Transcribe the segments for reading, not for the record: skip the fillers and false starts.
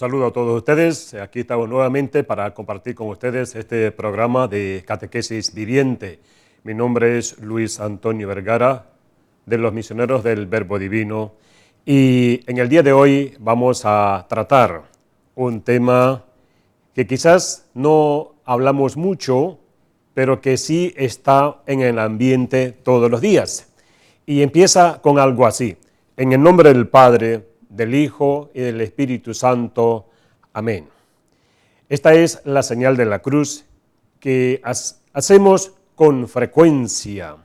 saludo a todos ustedes. Aquí estamos nuevamente para compartir con ustedes este programa de Catequesis Viviente. Mi nombre es Luis Antonio Vergara, de los Misioneros del Verbo Divino. Y en el día de hoy vamos a tratar un tema que quizás no hablamos mucho, pero que sí está en el ambiente todos los días. Y empieza con algo así. En el nombre del Padre, del Hijo y del Espíritu Santo. Amén. Esta es la señal de la cruz que hacemos con frecuencia.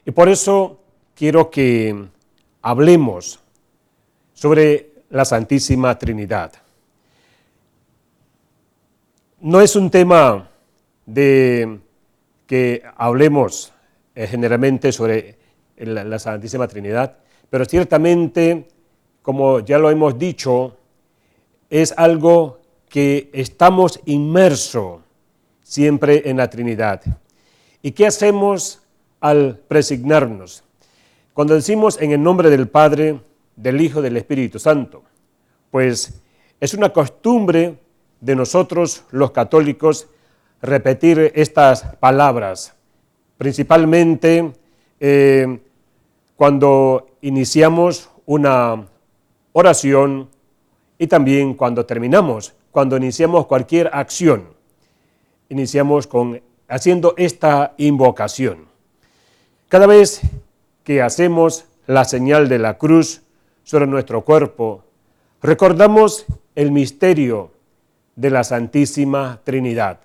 Y por eso quiero que hablemos sobre la Santísima Trinidad. No es un tema de que hablemos generalmente sobre la Santísima Trinidad, pero ciertamente, como ya lo hemos dicho, es algo que estamos inmersos siempre en la Trinidad. ¿Y qué hacemos al presignarnos? Cuando decimos en el nombre del Padre, del Hijo y del Espíritu Santo, pues es una costumbre de nosotros los católicos repetir estas palabras, principalmente cuando iniciamos una oración y también cuando terminamos, cuando iniciamos cualquier acción, iniciamos haciendo esta invocación. Cada vez que hacemos la señal de la cruz sobre nuestro cuerpo, recordamos el misterio de la Santísima Trinidad.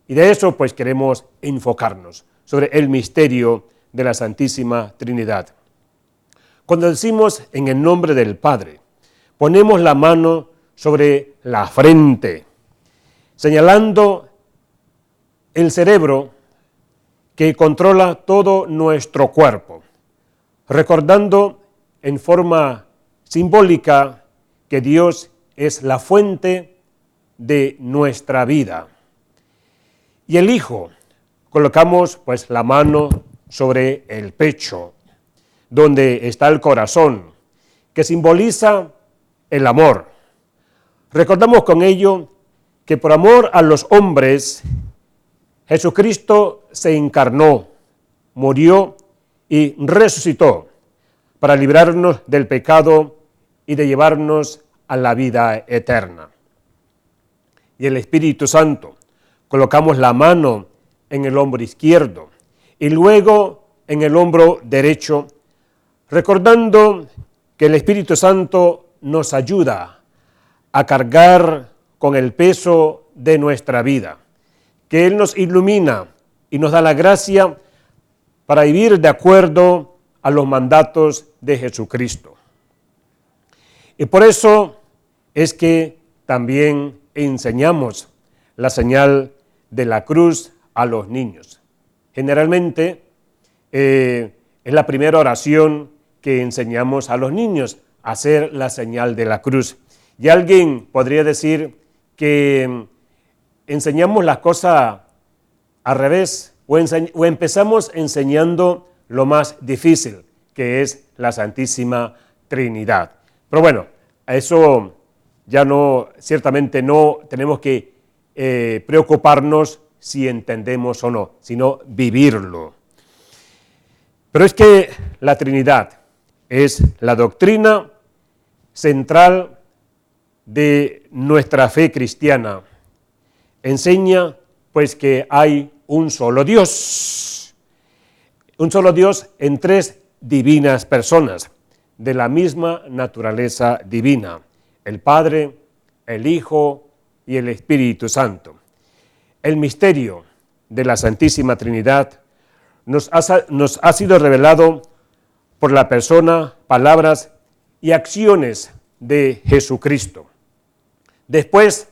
Y de eso pues queremos enfocarnos, sobre el misterio de la Santísima Trinidad. Cuando decimos en el nombre del Padre, ponemos la mano sobre la frente, señalando el cerebro que controla todo nuestro cuerpo, recordando en forma simbólica que Dios es la fuente de nuestra vida. Y el Hijo, colocamos pues la mano sobre el pecho, donde está el corazón, que simboliza el amor. Recordamos con ello que por amor a los hombres, Jesucristo se encarnó, murió y resucitó para librarnos del pecado y de llevarnos a la vida eterna. Y el Espíritu Santo, colocamos la mano en el hombro izquierdo y luego en el hombro derecho, recordando que el Espíritu Santo nos ayuda a cargar con el peso de nuestra vida, que Él nos ilumina y nos da la gracia para vivir de acuerdo a los mandatos de Jesucristo. Y por eso es que también enseñamos la señal de la cruz a los niños. Generalmente es la primera oración que enseñamos a los niños, a hacer la señal de la cruz. Y alguien podría decir que enseñamos las cosas al revés, o empezamos enseñando lo más difícil, que es la Santísima Trinidad. Pero bueno, eso ya no, ciertamente no tenemos que preocuparnos si entendemos o no, sino vivirlo. Pero es que la Trinidad es la doctrina central de nuestra fe cristiana. Enseña pues que hay un solo Dios en tres divinas personas, de la misma naturaleza divina, el Padre, el Hijo y el Espíritu Santo. El misterio de la Santísima Trinidad nos ha sido revelado por la persona, palabras y acciones de Jesucristo. Después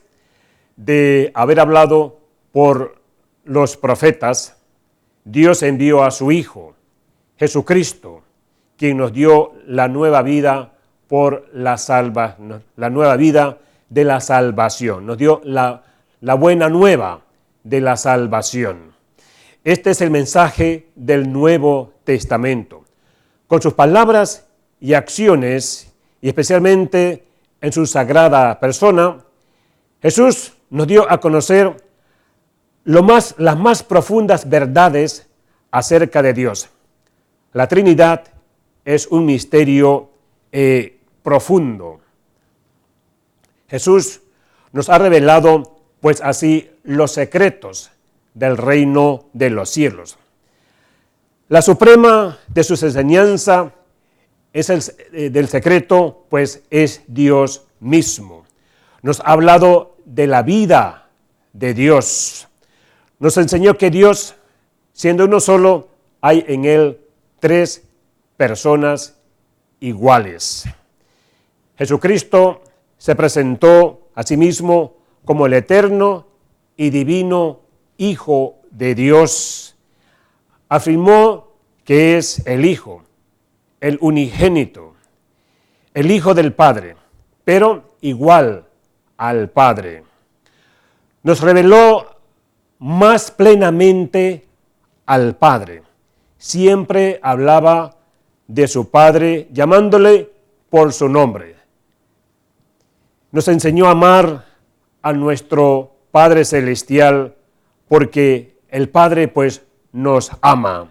de haber hablado por los profetas, Dios envió a su Hijo, Jesucristo, quien nos dio la nueva vida la nueva vida de la salvación, nos dio la buena nueva de la salvación. Este es el mensaje del Nuevo Testamento. Con sus palabras y acciones, y especialmente en su sagrada persona, Jesús nos dio a conocer las más profundas verdades acerca de Dios. La Trinidad es un misterio profundo. Jesús nos ha revelado, pues así, los secretos del reino de los cielos. La suprema de sus enseñanzas del secreto, pues es Dios mismo. Nos ha hablado de la vida de Dios. Nos enseñó que Dios, siendo uno solo, hay en Él tres personas iguales. Jesucristo se presentó a sí mismo como el eterno y divino Hijo de Dios. Afirmó que es el Hijo, el unigénito, el Hijo del Padre, pero igual al Padre. Nos reveló más plenamente al Padre. Siempre hablaba de su Padre, llamándole por su nombre. Nos enseñó a amar a nuestro Padre Celestial porque el Padre pues nos ama.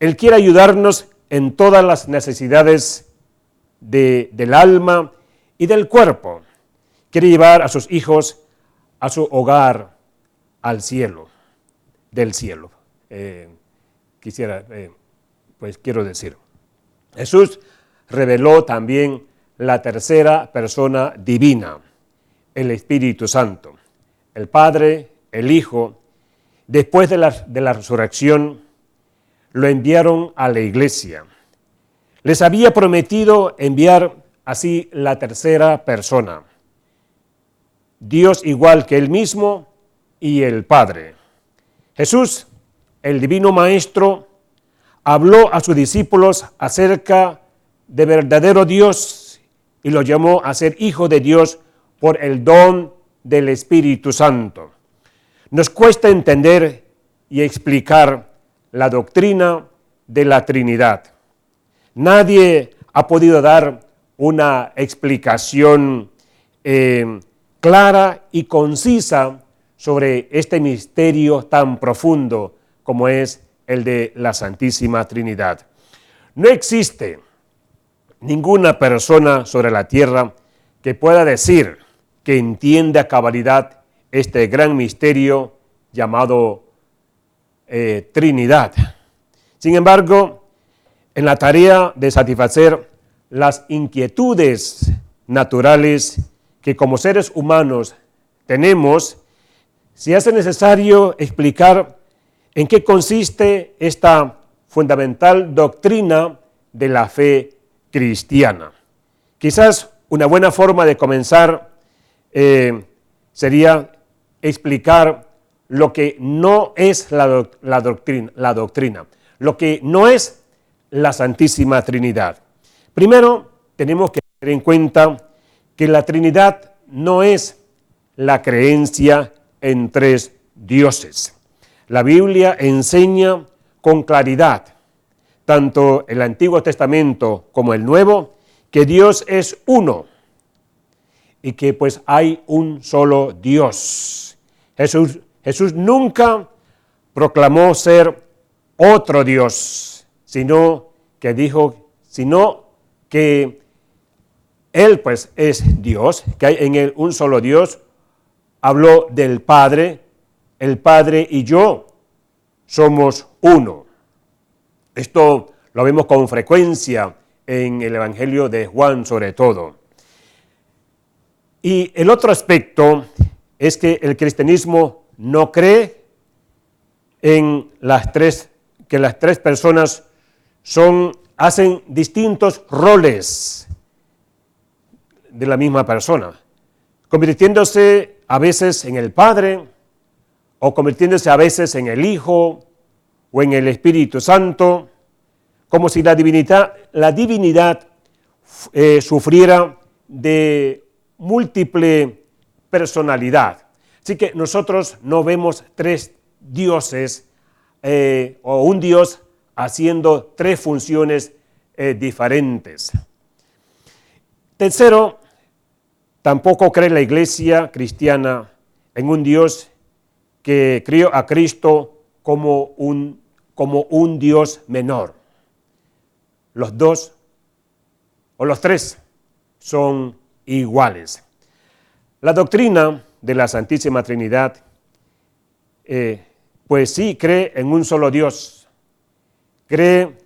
Él quiere ayudarnos en todas las necesidades del alma y del cuerpo. Quiere llevar a sus hijos a su hogar, al cielo, del cielo. Quiero decir. Jesús reveló también la tercera persona divina, el Espíritu Santo. El Padre, el Hijo, después de la resurrección, lo enviaron a la iglesia. Les había prometido enviar así la tercera persona, Dios igual que Él mismo y el Padre. Jesús, el divino Maestro, habló a sus discípulos acerca de verdadero Dios y lo llamó a ser hijo de Dios por el don del Espíritu Santo. Nos cuesta entender y explicar la doctrina de la Trinidad. Nadie ha podido dar una explicación clara y concisa sobre este misterio tan profundo como es el de la Santísima Trinidad. No existe ninguna persona sobre la tierra que pueda decir que entiende a cabalidad este gran misterio llamado Trinidad. Sin embargo, en la tarea de satisfacer las inquietudes naturales que como seres humanos tenemos, se hace necesario explicar en qué consiste esta fundamental doctrina de la fe cristiana. Quizás una buena forma de comenzar sería explicar lo que no es la doctrina, lo que no es la Santísima Trinidad. Primero, tenemos que tener en cuenta que la Trinidad no es la creencia en tres dioses. La Biblia enseña con claridad, tanto el Antiguo Testamento como el Nuevo, que Dios es uno y que pues hay un solo Dios. Jesús nunca proclamó ser otro Dios, sino que Él pues es Dios, que hay en Él un solo Dios. Habló del Padre, el Padre y yo somos uno. Esto lo vemos con frecuencia en el Evangelio de Juan sobre todo. Y el otro aspecto es que el cristianismo no cree en que las tres personas hacen distintos roles de la misma persona, convirtiéndose a veces en el Padre o convirtiéndose a veces en el Hijo o en el Espíritu Santo, como si la divinidad sufriera de múltiple personalidad. Así que nosotros no vemos tres dioses o un Dios haciendo tres funciones diferentes. Tercero, Tampoco cree la Iglesia cristiana en un Dios que crió a Cristo como un Dios menor. Los dos o los tres son iguales. La doctrina de la Santísima Trinidad, pues sí cree en un solo Dios, cree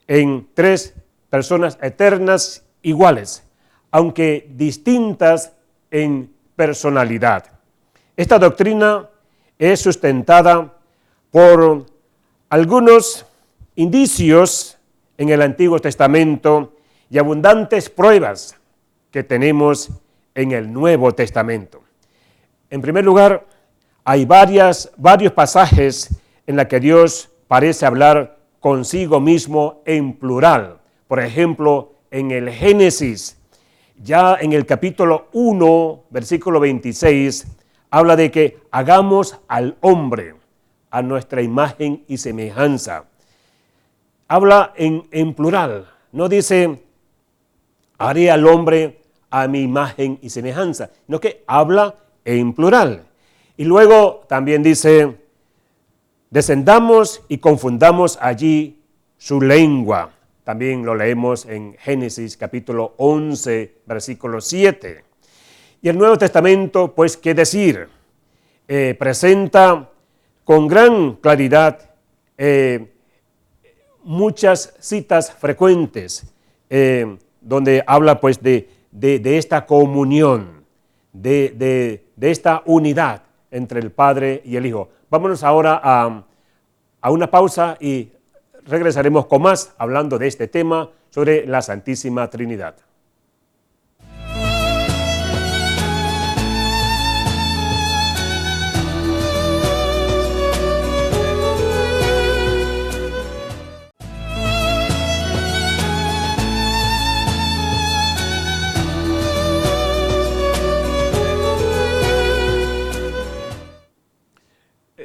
en tres personas eternas iguales, aunque distintas en personalidad. Esta doctrina es sustentada por algunos indicios en el Antiguo Testamento y abundantes pruebas que tenemos en el Nuevo Testamento. En primer lugar, hay varios pasajes en los que Dios parece hablar consigo mismo en plural. Por ejemplo, en el Génesis, ya en el capítulo 1, versículo 26, habla de que hagamos al hombre a nuestra imagen y semejanza. Habla en plural, no dice haré al hombre a mi imagen y semejanza, sino que habla en plural. Y luego también dice, descendamos y confundamos allí su lengua. También lo leemos en Génesis capítulo 11, versículo 7. Y el Nuevo Testamento, pues, ¿qué decir? Presenta con gran claridad muchas citas frecuentes donde habla, pues, de esta comunión, de esta unidad entre el Padre y el Hijo. Vámonos ahora a una pausa y regresaremos con más hablando de este tema sobre la Santísima Trinidad.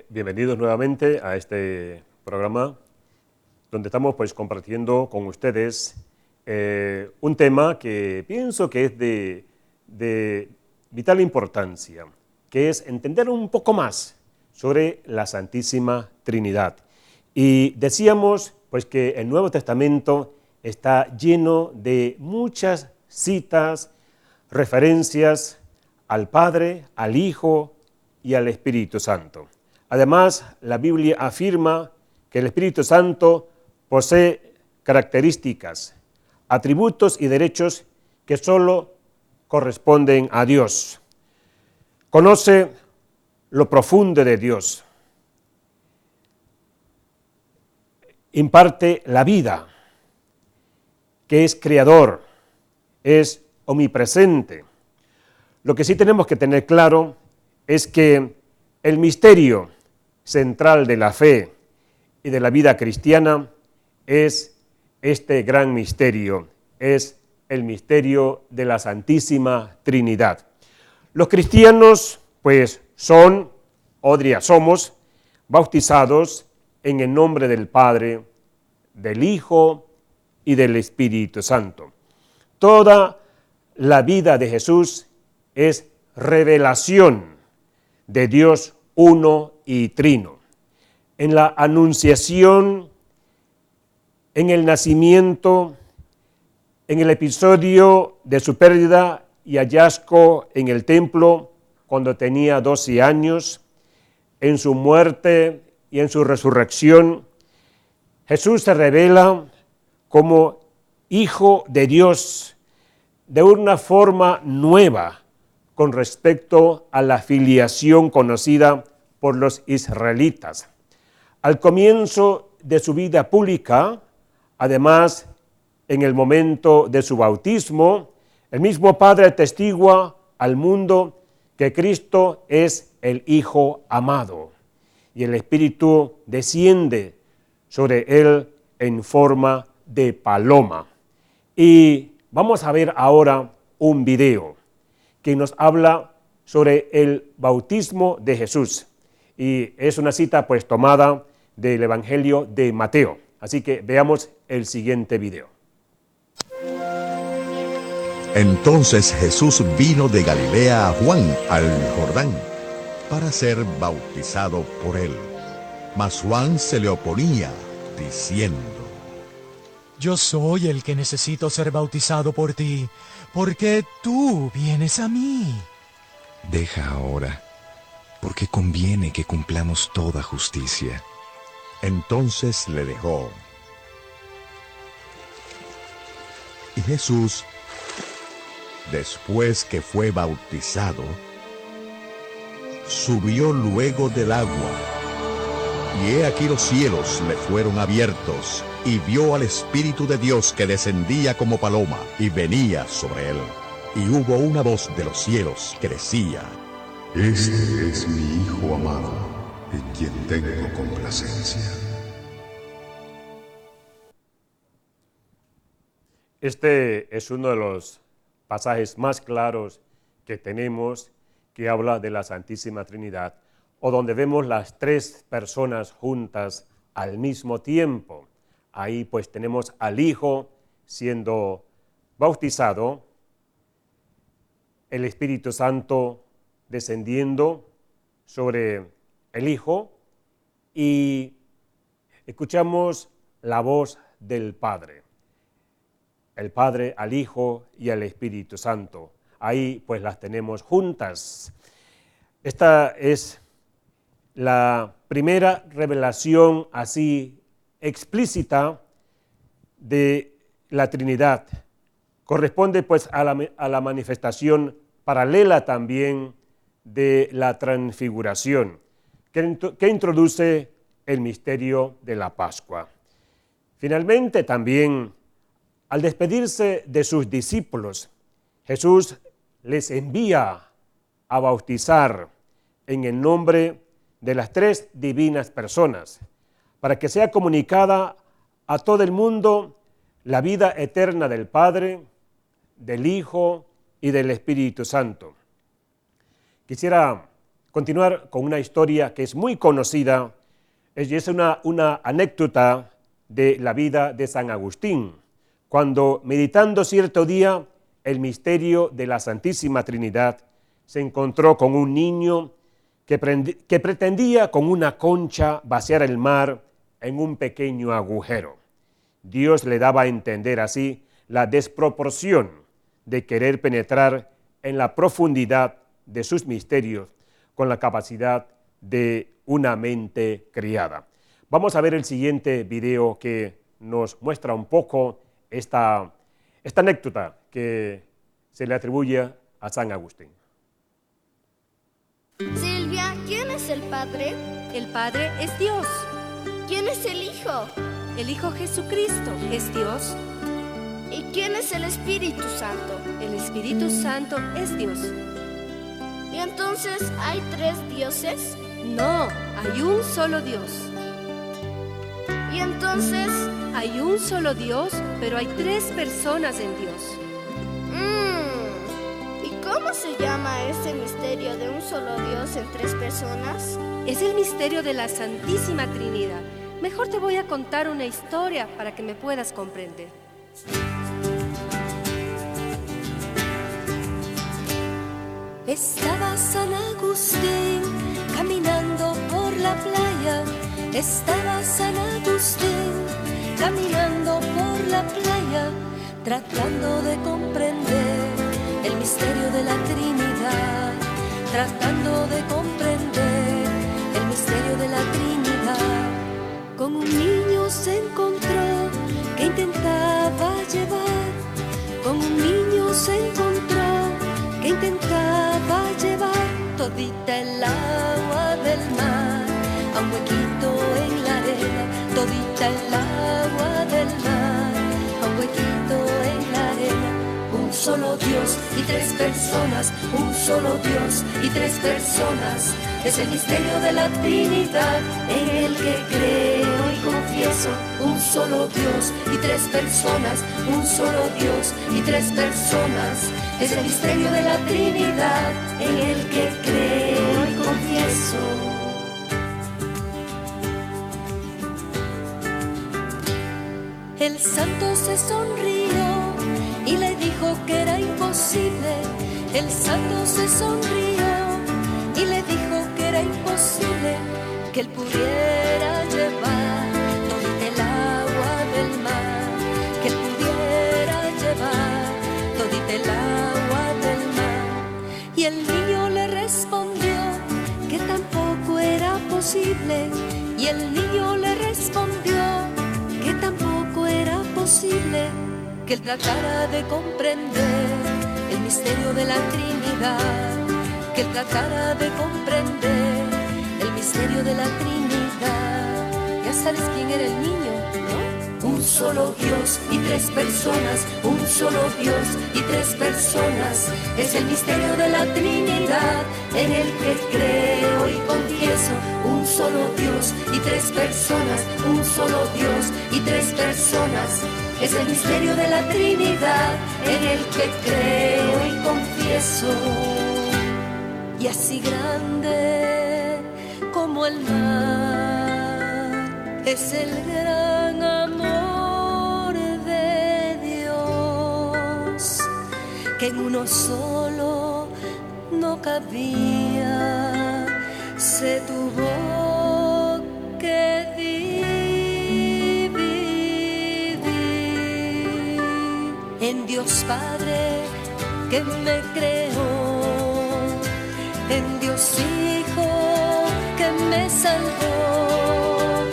Bienvenidos nuevamente a este programa donde estamos, pues, compartiendo con ustedes un tema que pienso que es de vital importancia, que es entender un poco más sobre la Santísima Trinidad. Y decíamos, pues, que el Nuevo Testamento está lleno de muchas citas, referencias al Padre, al Hijo y al Espíritu Santo. Además, la Biblia afirma que el Espíritu Santo posee características, atributos y derechos que solo corresponden a Dios. Conoce lo profundo de Dios. Imparte la vida, que es creador, es omnipresente. Lo que sí tenemos que tener claro es que el misterio central de la fe y de la vida cristiana es este gran misterio, es el misterio de la Santísima Trinidad. Los cristianos, pues, somos bautizados en el nombre del Padre, del Hijo y del Espíritu Santo. Toda la vida de Jesús es revelación de Dios uno y trino. En la anunciación, en el nacimiento, en el episodio de su pérdida y hallazgo en el templo cuando tenía 12 años, en su muerte y en su resurrección, Jesús se revela como Hijo de Dios de una forma nueva con respecto a la filiación conocida por los israelitas. Al comienzo de su vida pública, además, en el momento de su bautismo, el mismo Padre atestigua al mundo que Cristo es el Hijo amado, y el Espíritu desciende sobre él en forma de paloma. Y vamos a ver ahora un video que nos habla sobre el bautismo de Jesús. Y es una cita, pues, tomada del Evangelio de Mateo. Así que veamos el siguiente video. Entonces Jesús vino de Galilea a Juan, al Jordán, para ser bautizado por él. Mas Juan se le oponía, diciendo: Yo soy el que necesito ser bautizado por ti. ¿Por qué tú vienes a mí? Deja ahora, porque conviene que cumplamos toda justicia. Entonces le dejó. Y Jesús, después que fue bautizado, subió luego del agua. Y he aquí los cielos le fueron abiertos, y vio al Espíritu de Dios que descendía como paloma, y venía sobre él. Y hubo una voz de los cielos que decía: Este es mi Hijo amado, en quien tengo complacencia. Este es uno de los pasajes más claros que tenemos, que habla de la Santísima Trinidad, o donde vemos las tres personas juntas al mismo tiempo. Ahí pues tenemos al Hijo siendo bautizado, el Espíritu Santo descendiendo sobre el Hijo, y escuchamos la voz del Padre. El Padre al Hijo y al Espíritu Santo. Ahí pues las tenemos juntas. Esta es la primera revelación así explícita de la Trinidad. Corresponde pues a la manifestación paralela también de la transfiguración, que introduce el misterio de la Pascua. Finalmente también, al despedirse de sus discípulos, Jesús les envía a bautizar en el nombre de las tres divinas personas, para que sea comunicada a todo el mundo la vida eterna del Padre, del Hijo y del Espíritu Santo. Quisiera continuar con una historia que es muy conocida, y es una anécdota de la vida de San Agustín, cuando, meditando cierto día el misterio de la Santísima Trinidad, se encontró con un niño que pretendía con una concha vaciar el mar en un pequeño agujero. Dios le daba a entender así la desproporción de querer penetrar en la profundidad de sus misterios con la capacidad de una mente criada. Vamos a ver el siguiente video que nos muestra un poco esta anécdota que se le atribuye a San Agustín. Silvia, ¿quién es el Padre? El Padre es Dios. ¿Quién es el Hijo? El Hijo Jesucristo es Dios. ¿Y quién es el Espíritu Santo? El Espíritu Santo es Dios. ¿Y entonces hay tres dioses? No, hay un solo Dios. ¿Y entonces? Hay un solo Dios, pero hay tres personas en Dios. ¿Y cómo se llama ese misterio de un solo Dios en tres personas? Es el misterio de la Santísima Trinidad. Mejor te voy a contar una historia para que me puedas comprender. Estaba San Agustín caminando por la playa. Estaba San Agustín caminando por la playa, tratando de comprender el misterio de la Trinidad, tratando de comprender el misterio de la Trinidad. Con un niño se encontró que intentaba llevar, con un niño se encontró que intentaba llevar todita el agua del mar a un huequito en la arena, todita el agua del mar a un huequito en la arena. Un solo Dios y tres personas, un solo Dios y tres personas, es el misterio de la Trinidad en el que creo y confieso. Un solo Dios y tres personas, un solo Dios y tres personas, es el misterio de la Trinidad en el que creo y confieso. El santo se sonrió y le dijo que era imposible. El santo se sonrió y le dijo que era imposible que él pudiera llevar todita el agua del mar, que él pudiera llevar todita el agua del mar. Y el niño le respondió que tampoco era posible, y el niño le respondió que tampoco era posible que él tratara de comprender el misterio de la Trinidad, que él tratara de comprender el misterio de la Trinidad. Ya sabes quién era el niño, ¿no? Un solo Dios y tres personas, un solo Dios y tres personas, es el misterio de la Trinidad, en el que creo y confieso. Un solo Dios y tres personas, un solo Dios y tres personas, es el misterio de la Trinidad, en el que creo y confieso. Y así grande como el mar es el gran amor de Dios, que en uno solo no cabía, se tuvo que dividir en Dios Padre que me creó, en Dios Hijo que me salvó,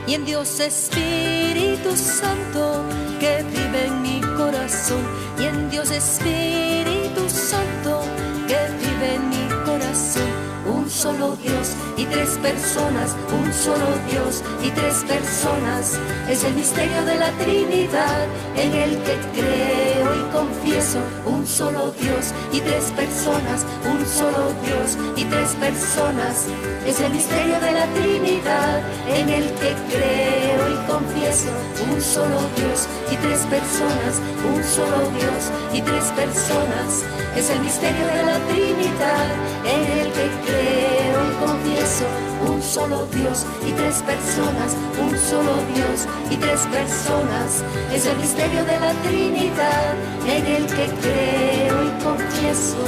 y en Dios Espíritu Santo que vive en mi corazón, y en Dios Espíritu Santo que vive en mi corazón. Un solo Dios y tres personas, un solo Dios y tres personas, es el misterio de la Trinidad, en el que creo y confieso. Un solo Dios y tres personas, un solo Dios y tres personas, es el misterio de la Trinidad, en el que creo y confieso. Un solo Dios y tres personas, un solo Dios y tres personas, es el misterio de la Trinidad, en el que creo y confieso. Un solo Dios y tres personas, un solo Dios y tres personas, es el misterio de la Trinidad, en el que creo y confieso.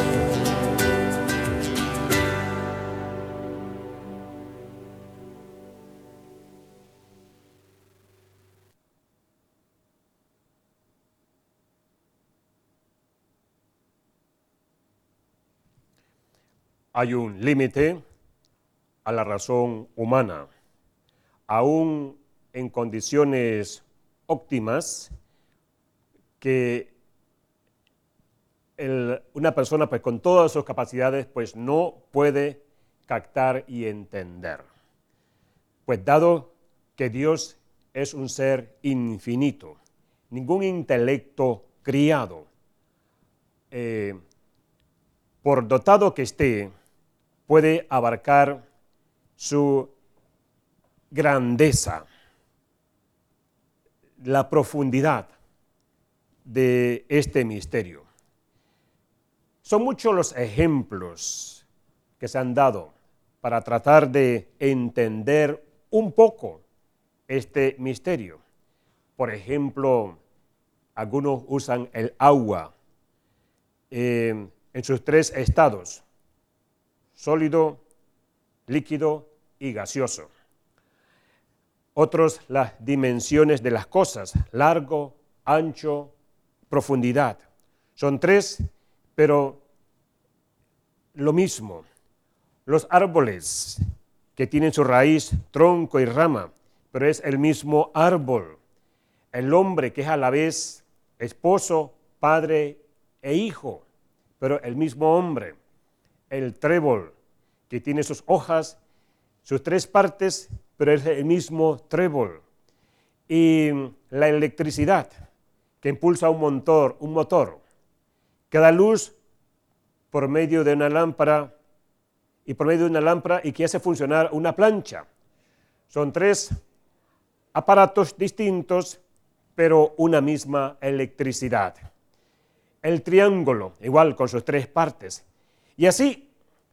Hay un límite a la razón humana. Aún en condiciones óptimas, que una persona pues, con todas sus capacidades pues, no puede captar y entender. Pues dado que Dios es un ser infinito, ningún intelecto criado, por dotado que esté, puede abarcar su grandeza, la profundidad de este misterio. Son muchos los ejemplos que se han dado para tratar de entender un poco este misterio. Por ejemplo, algunos usan el agua en sus tres estados: sólido, líquido y gaseoso. Otros las dimensiones de las cosas: largo, ancho, profundidad. Son tres, pero lo mismo. Los árboles que tienen su raíz, tronco y rama, pero es el mismo árbol. El hombre que es a la vez esposo, padre e hijo, pero el mismo hombre. El trébol, que tiene sus hojas, sus tres partes, pero es el mismo trébol. Y la electricidad, que impulsa un motor, que da luz por medio de una lámpara, y por medio de una lámpara y que hace funcionar una plancha. Son tres aparatos distintos, pero una misma electricidad. El triángulo, igual con sus tres partes. Y así,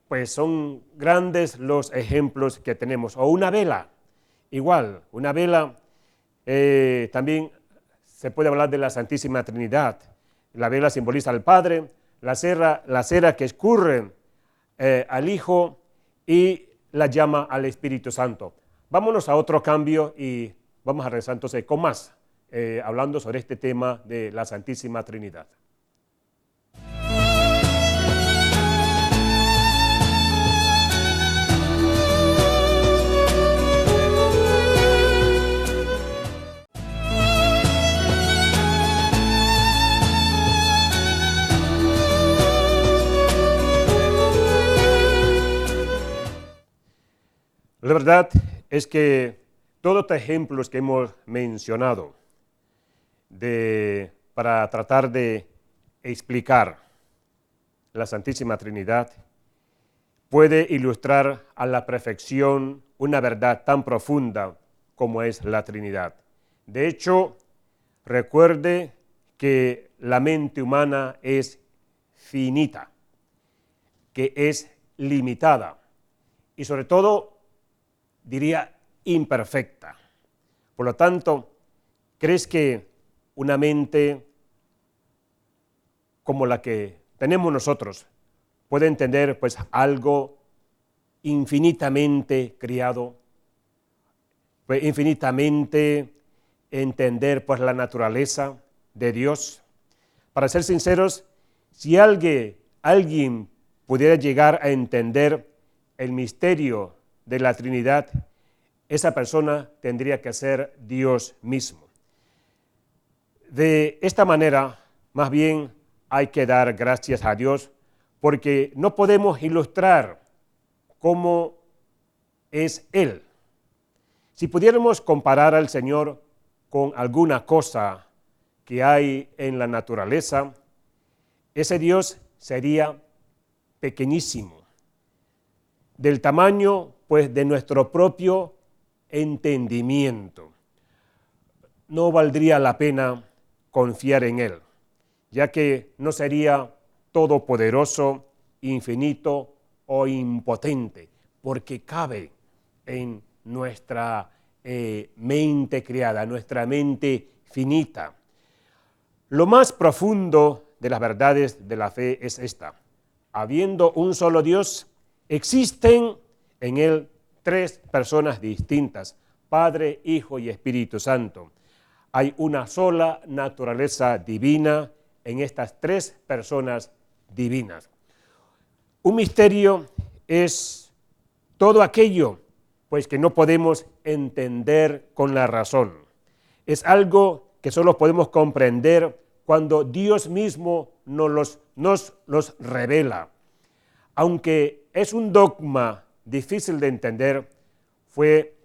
pues son grandes los ejemplos que tenemos. O una vela, igual, una vela, también se puede hablar de la Santísima Trinidad, la vela simboliza al Padre, la cera que escurre al Hijo y la llama al Espíritu Santo. Vámonos a otro cambio y vamos a regresar entonces con más, hablando sobre este tema de la Santísima Trinidad. La verdad es que todos estos ejemplos que hemos mencionado para tratar de explicar la Santísima Trinidad puede ilustrar a la perfección una verdad tan profunda como es la Trinidad. De hecho, recuerde que la mente humana es finita, que es limitada y sobre todo diría imperfecta. Por lo tanto, ¿crees que una mente como la que tenemos nosotros puede entender pues algo infinitamente creado? Puede infinitamente entender pues la naturaleza de Dios. Para ser sinceros, si alguien pudiera llegar a entender el misterio de la Trinidad, esa persona tendría que ser Dios mismo. De esta manera, más bien hay que dar gracias a Dios porque no podemos ilustrar cómo es Él. Si pudiéramos comparar al Señor con alguna cosa que hay en la naturaleza, ese Dios sería pequeñísimo, del tamaño pues de nuestro propio entendimiento. No valdría la pena confiar en Él, ya que no sería todopoderoso, infinito o impotente, porque cabe en nuestra mente creada, nuestra mente finita. Lo más profundo de las verdades de la fe es esta: habiendo un solo Dios, existen en Él tres personas distintas, Padre, Hijo y Espíritu Santo. Hay una sola naturaleza divina en estas tres personas divinas. Un misterio es todo aquello pues que no podemos entender con la razón. Es algo que solo podemos comprender cuando Dios mismo nos los revela. Aunque es un dogma difícil de entender, fue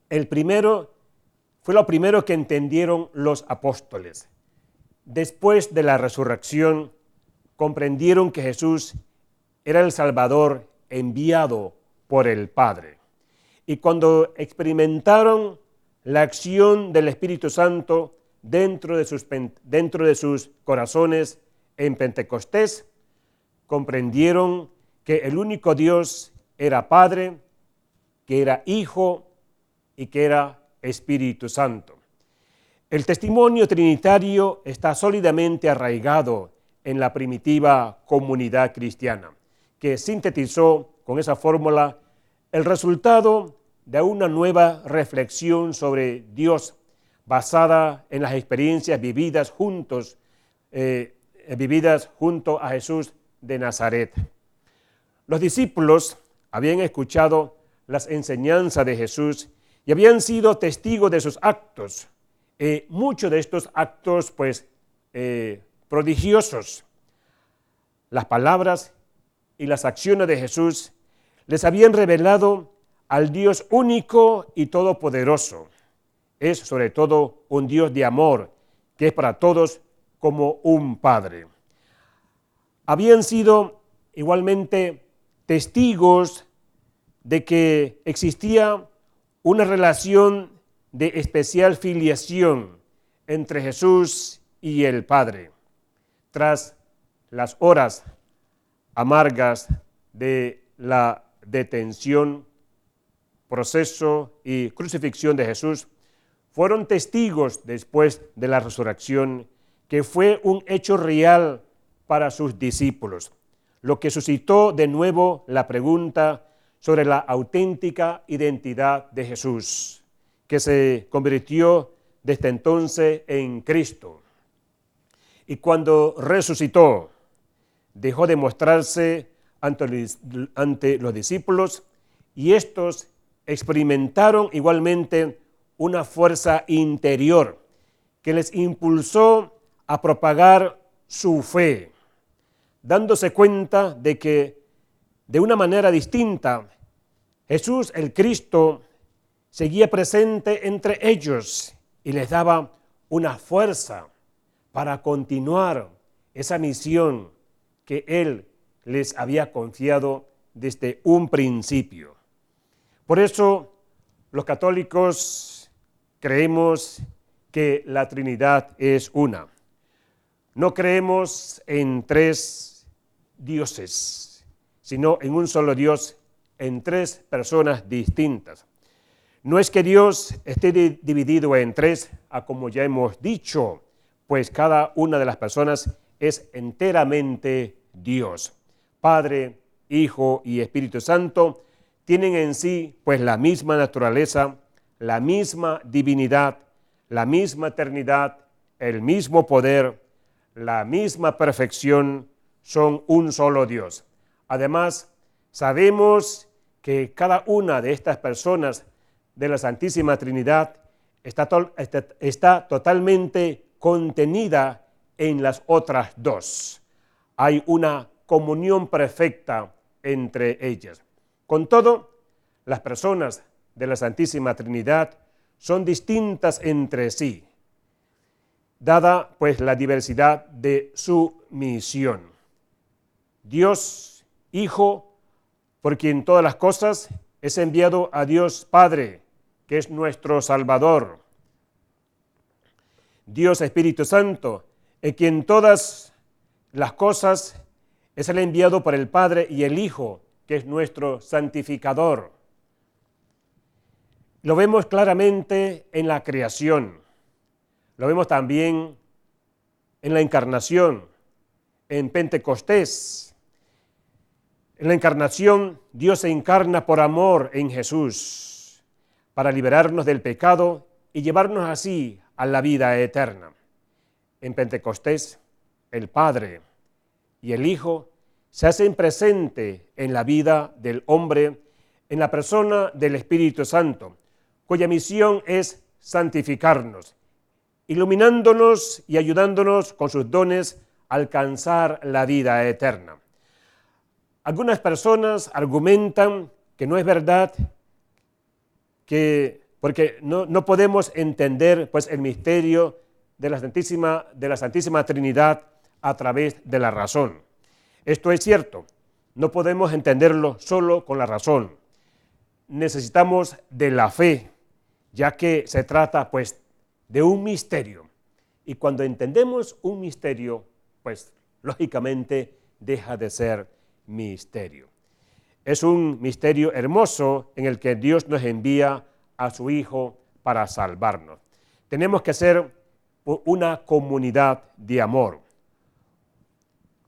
lo primero que entendieron los apóstoles. Después de la resurrección, comprendieron que Jesús era el Salvador enviado por el Padre. Y cuando experimentaron la acción del Espíritu Santo dentro de sus corazones en Pentecostés, comprendieron que el único Dios era Padre, que era Hijo y que era Espíritu Santo. El testimonio trinitario está sólidamente arraigado en la primitiva comunidad cristiana, que sintetizó con esa fórmula el resultado de una nueva reflexión sobre Dios basada en las experiencias vividas junto a Jesús de Nazaret. Los discípulos habían escuchado las enseñanzas de Jesús y habían sido testigos de sus actos, muchos de estos actos prodigiosos. Las palabras y las acciones de Jesús les habían revelado al Dios único y todopoderoso. Es sobre todo un Dios de amor, que es para todos como un Padre. Habían sido igualmente testigos de que existía una relación de especial filiación entre Jesús y el Padre. Tras las horas amargas de la detención, proceso y crucifixión de Jesús, fueron testigos después de la resurrección que fue un hecho real para sus discípulos, lo que suscitó de nuevo la pregunta sobre la auténtica identidad de Jesús, que se convirtió desde entonces en Cristo. Y cuando resucitó, dejó de mostrarse ante los discípulos, y estos experimentaron igualmente una fuerza interior que les impulsó a propagar su fe, dándose cuenta de que de una manera distinta Jesús el Cristo seguía presente entre ellos y les daba una fuerza para continuar esa misión que Él les había confiado desde un principio. Por eso los católicos creemos que la Trinidad es una. No creemos en tres dioses, sino en un solo Dios, en tres personas distintas. No es que Dios esté dividido en tres, como ya hemos dicho, pues cada una de las personas es enteramente Dios. Padre, Hijo y Espíritu Santo tienen en sí pues la misma naturaleza, la misma divinidad, la misma eternidad, el mismo poder, la misma perfección, son un solo Dios. Además, sabemos que cada una de estas personas de la Santísima Trinidad está totalmente contenida en las otras dos. Hay una comunión perfecta entre ellas. Con todo, las personas de la Santísima Trinidad son distintas entre sí, dada pues la diversidad de su misión. Dios, Hijo, por quien todas las cosas, es enviado a Dios Padre, que es nuestro Salvador. Dios Espíritu Santo, en quien todas las cosas es el enviado por el Padre y el Hijo, que es nuestro santificador. Lo vemos claramente en la creación, lo vemos también en la encarnación, en Pentecostés. En la encarnación, Dios se encarna por amor en Jesús, para liberarnos del pecado y llevarnos así a la vida eterna. En Pentecostés, el Padre y el Hijo se hacen presente en la vida del hombre, en la persona del Espíritu Santo, cuya misión es santificarnos, iluminándonos y ayudándonos con sus dones a alcanzar la vida eterna. Algunas personas argumentan que no es verdad, porque no podemos entender pues, el misterio de la Santísima Trinidad a través de la razón. Esto es cierto, no podemos entenderlo solo con la razón. Necesitamos de la fe, ya que se trata pues de un misterio. Y cuando entendemos un misterio, pues lógicamente deja de ser misterio. Es un misterio hermoso en el que Dios nos envía a su Hijo para salvarnos. Tenemos que ser una comunidad de amor.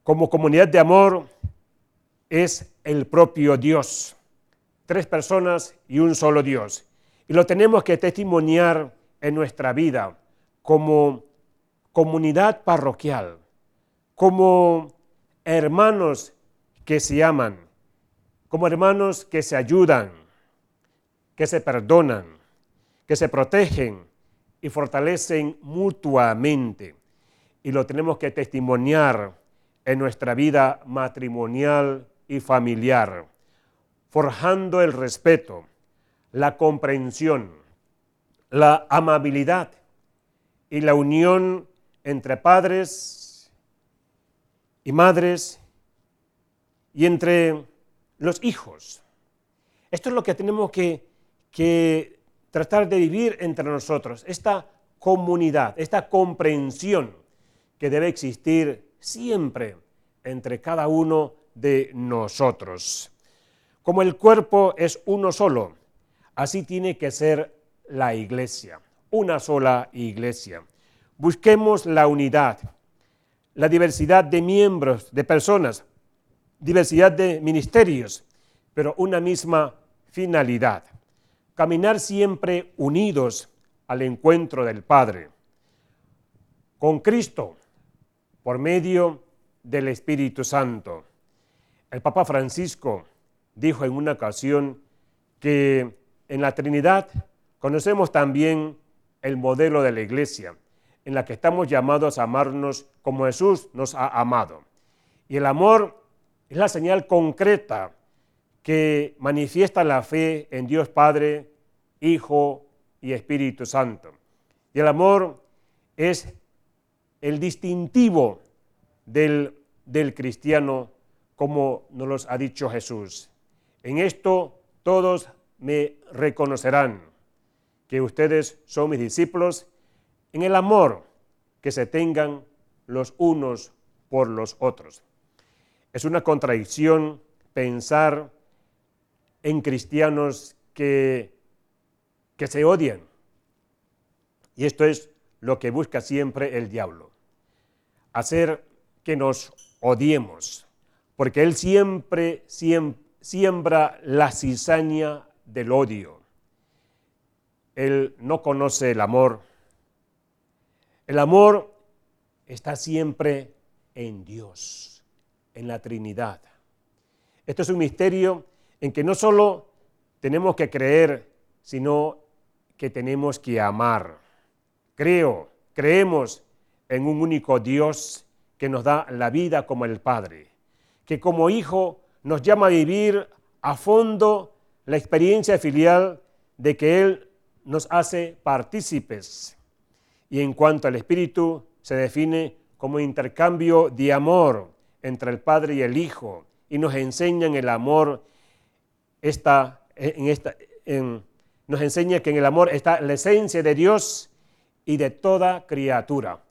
Como comunidad de amor es el propio Dios. Tres personas y un solo Dios. Y lo tenemos que testimoniar en nuestra vida como comunidad parroquial, como hermanos que se aman, como hermanos que se ayudan, que se perdonan, que se protegen y fortalecen mutuamente. Y lo tenemos que testimoniar en nuestra vida matrimonial y familiar, forjando el respeto, la comprensión, la amabilidad y la unión entre padres y madres y entre los hijos. Esto es lo que tenemos que tratar de vivir entre nosotros, esta comunidad, esta comprensión que debe existir siempre entre cada uno de nosotros. Como el cuerpo es uno solo, así tiene que ser la iglesia, una sola iglesia. Busquemos la unidad la diversidad de miembros, de personas, diversidad de ministerios, pero una misma finalidad: caminar siempre unidos al encuentro del Padre, con Cristo, por medio del Espíritu Santo. El Papa Francisco dijo en una ocasión que en la Trinidad conocemos también el modelo de la Iglesia, en la que estamos llamados a amarnos como Jesús nos ha amado. Y el amor es la señal concreta que manifiesta la fe en Dios Padre, Hijo y Espíritu Santo. Y el amor es el distintivo del cristiano, como nos lo ha dicho Jesús. En esto todos me reconocerán que ustedes son mis discípulos, en el amor que se tengan los unos por los otros. Es una contradicción pensar en cristianos que se odian. Y esto es lo que busca siempre el diablo: hacer que nos odiemos, porque él siempre siembra la cizaña del odio. Él no conoce el amor. El amor está siempre en Dios, en la Trinidad. Esto es un misterio en que no solo tenemos que creer, sino que tenemos que amar. Creemos en un único Dios que nos da la vida como el Padre, que como Hijo nos llama a vivir a fondo la experiencia filial de que Él nos hace partícipes. Y en cuanto al Espíritu, se define como intercambio de amor entre el Padre y el Hijo, y nos enseñan el amor, nos enseña que en el amor está la esencia de Dios y de toda criatura.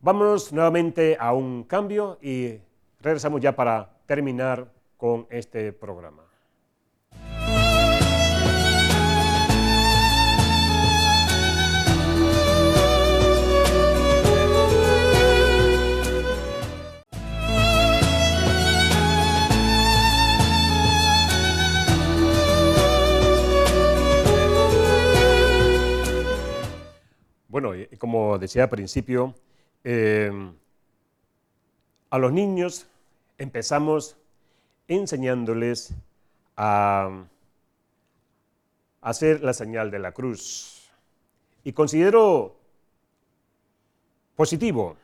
Vámonos nuevamente a un cambio y regresamos ya para terminar con este programa. Bueno, como decía al principio, a los niños empezamos enseñándoles a hacer la señal de la cruz. Y considero positivo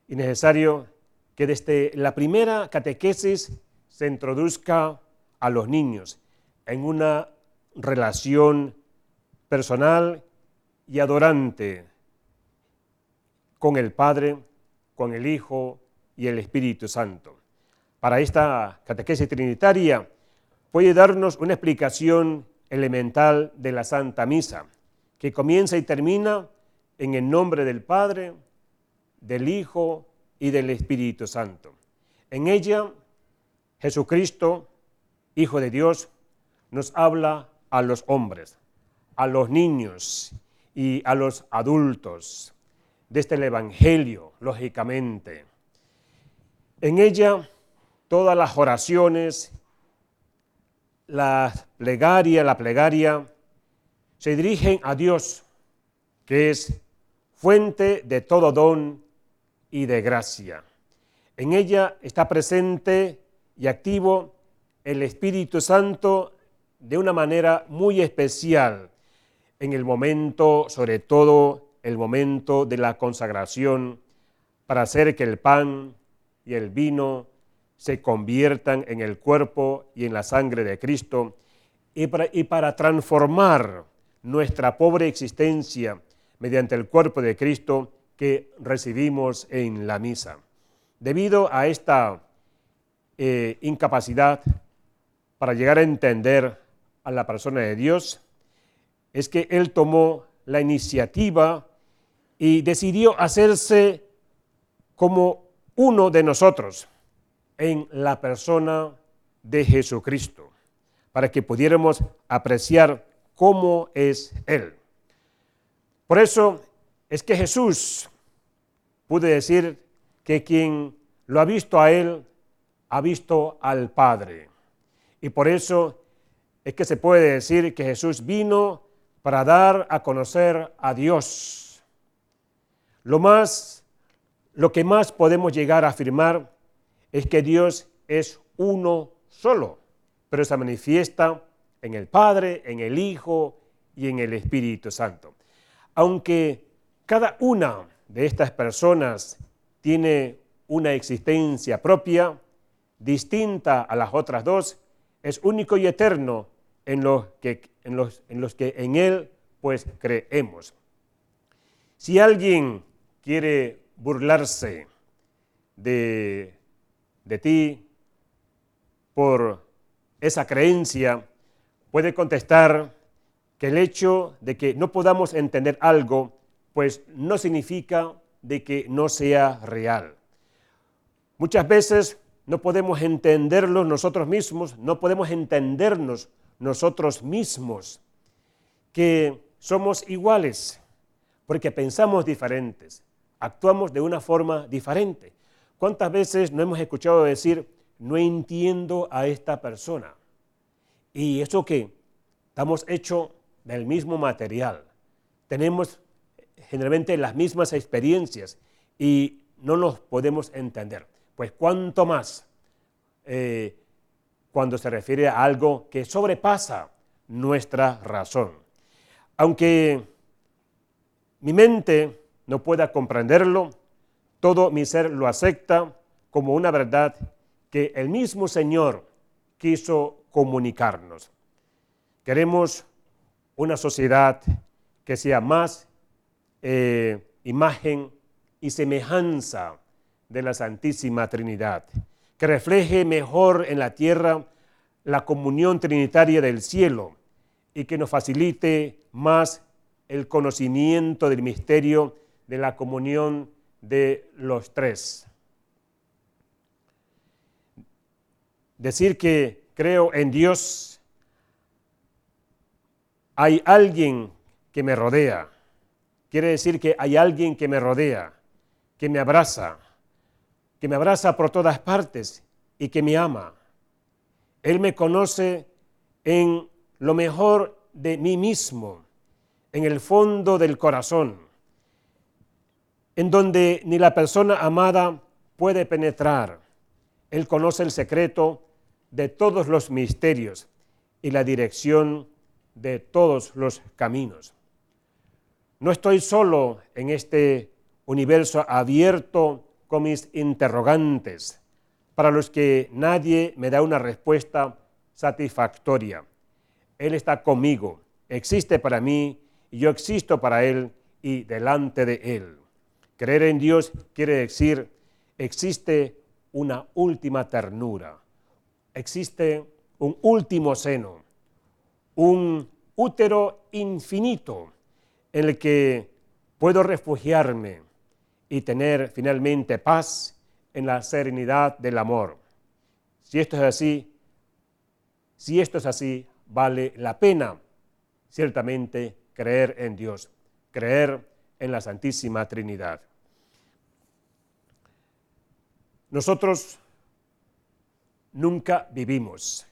y necesario que desde la primera catequesis se introduzca a los niños en una relación personal y adorante con el Padre, con el Hijo y el Espíritu Santo. Para esta catequesis trinitaria puede darnos una explicación elemental de la Santa Misa, que comienza y termina en el nombre del Padre, del Hijo y del Espíritu Santo. En ella, Jesucristo, Hijo de Dios, nos habla a los hombres, a los niños y a los adultos, desde el Evangelio, lógicamente. En ella, todas las oraciones, la plegaria, se dirigen a Dios, que es fuente de todo don y de gracia. En ella está presente y activo el Espíritu Santo de una manera muy especial, en el momento, sobre todo el momento de la consagración, para hacer que el pan y el vino se conviertan en el cuerpo y en la sangre de Cristo, y para transformar nuestra pobre existencia mediante el cuerpo de Cristo que recibimos en la misa. Debido a esta incapacidad para llegar a entender a la persona de Dios, es que Él tomó la iniciativa y decidió hacerse como uno de nosotros en la persona de Jesucristo, para que pudiéramos apreciar cómo es Él. Por eso es que Jesús pudo decir que quien lo ha visto a Él, ha visto al Padre. Y por eso es que se puede decir que Jesús vino para dar a conocer a Dios. Lo que más podemos llegar a afirmar es que Dios es uno solo, pero se manifiesta en el Padre, en el Hijo y en el Espíritu Santo. Aunque cada una de estas personas tiene una existencia propia, distinta a las otras dos, es único y eterno en los que en Él pues creemos. Si alguien quiere burlarse de ti por esa creencia, puede contestar que el hecho de que no podamos entender algo, pues no significa de que no sea real. Muchas veces no podemos entenderlo nosotros mismos, no podemos entendernos nosotros mismos, que somos iguales, porque pensamos diferentes, actuamos de una forma diferente. ¿Cuántas veces no hemos escuchado decir, no entiendo a esta persona? Y eso que estamos hechos del mismo material, tenemos generalmente las mismas experiencias y no nos podemos entender. Pues cuánto más cuando se refiere a algo que sobrepasa nuestra razón. Aunque mi mente no pueda comprenderlo, todo mi ser lo acepta como una verdad que el mismo Señor quiso comunicarnos. Queremos una sociedad que sea más imagen y semejanza de la Santísima Trinidad, que refleje mejor en la tierra la comunión trinitaria del cielo y que nos facilite más el conocimiento del misterio de la comunión de los tres. Decir que creo en Dios, hay alguien que me rodea, quiere decir que hay alguien que me rodea, que me abraza por todas partes y que me ama. Él me conoce en lo mejor de mí mismo, en el fondo del corazón, en donde ni la persona amada puede penetrar. Él conoce el secreto de todos los misterios y la dirección de todos los caminos. No estoy solo en este universo abierto con mis interrogantes, para los que nadie me da una respuesta satisfactoria. Él está conmigo, existe para mí y yo existo para Él y delante de Él. Creer en Dios quiere decir, existe una última ternura, existe un último seno, un útero infinito en el que puedo refugiarme y tener finalmente paz en la serenidad del amor. Si esto es así, vale la pena ciertamente creer en Dios, creer en la Santísima Trinidad. Nosotros nunca vivimos,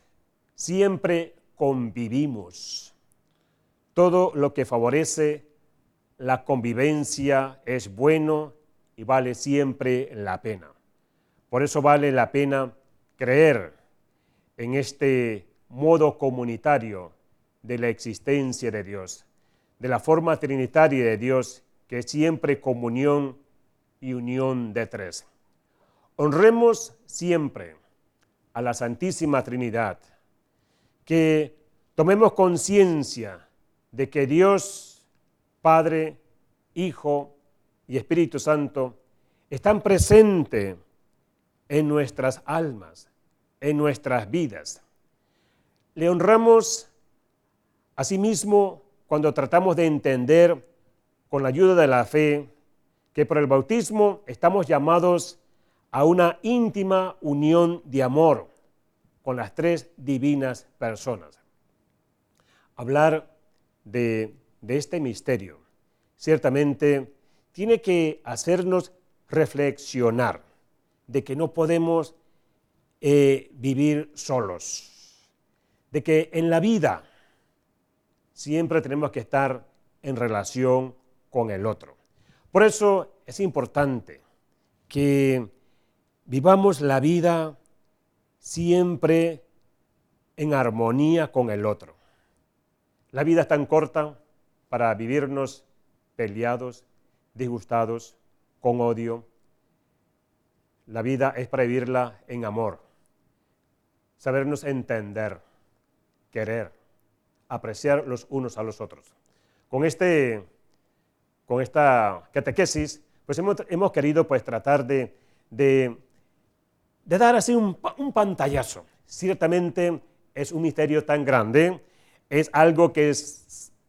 siempre convivimos. Todo lo que favorece la convivencia es bueno y vale siempre la pena. Por eso vale la pena creer en este modo comunitario de la existencia de Dios, de la forma trinitaria de Dios, que es siempre comunión y unión de tres. Honremos siempre a la Santísima Trinidad, que tomemos conciencia de que Dios, Padre, Hijo y Espíritu Santo están presentes en nuestras almas, en nuestras vidas. Le honramos asimismo cuando tratamos de entender con la ayuda de la fe que por el bautismo estamos llamados a una íntima unión de amor con las tres divinas personas. Hablar de este misterio ciertamente tiene que hacernos reflexionar de que no podemos vivir solos, de que en la vida siempre tenemos que estar en relación con el otro. Por eso es importante que vivamos la vida siempre en armonía con el otro. La vida es tan corta para vivirnos peleados, disgustados, con odio. La vida es para vivirla en amor, sabernos entender, querer, apreciar los unos a los otros. Con esta catequesis, pues hemos querido pues tratar de dar así un pantallazo. Ciertamente es un misterio tan grande, es algo que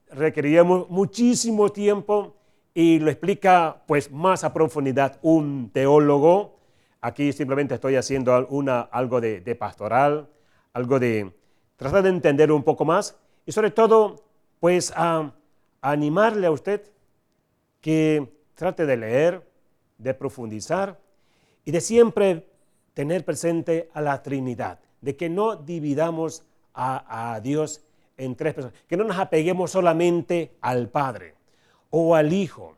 requeriríamos muchísimo tiempo y lo explica pues más a profundidad un teólogo. Aquí simplemente estoy haciendo algo de pastoral, algo de tratar de entender un poco más y sobre todo pues a animarle a usted que trate de leer, de profundizar y de siempre tener presente a la Trinidad, de que no dividamos a Dios en tres personas, que no nos apeguemos solamente al Padre o al Hijo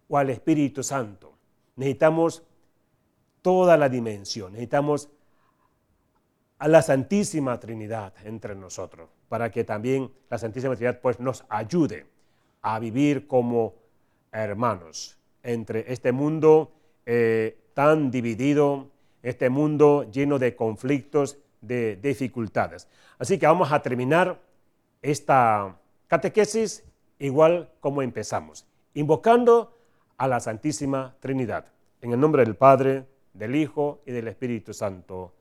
o al Espíritu Santo. Necesitamos toda la dimensión, necesitamos a la Santísima Trinidad entre nosotros, para que también la Santísima Trinidad pues, nos ayude a vivir como hermanos entre este mundo tan dividido, este mundo lleno de conflictos, de dificultades. Así que vamos a terminar esta catequesis igual como empezamos, invocando a la Santísima Trinidad. En el nombre del Padre, del Hijo y del Espíritu Santo.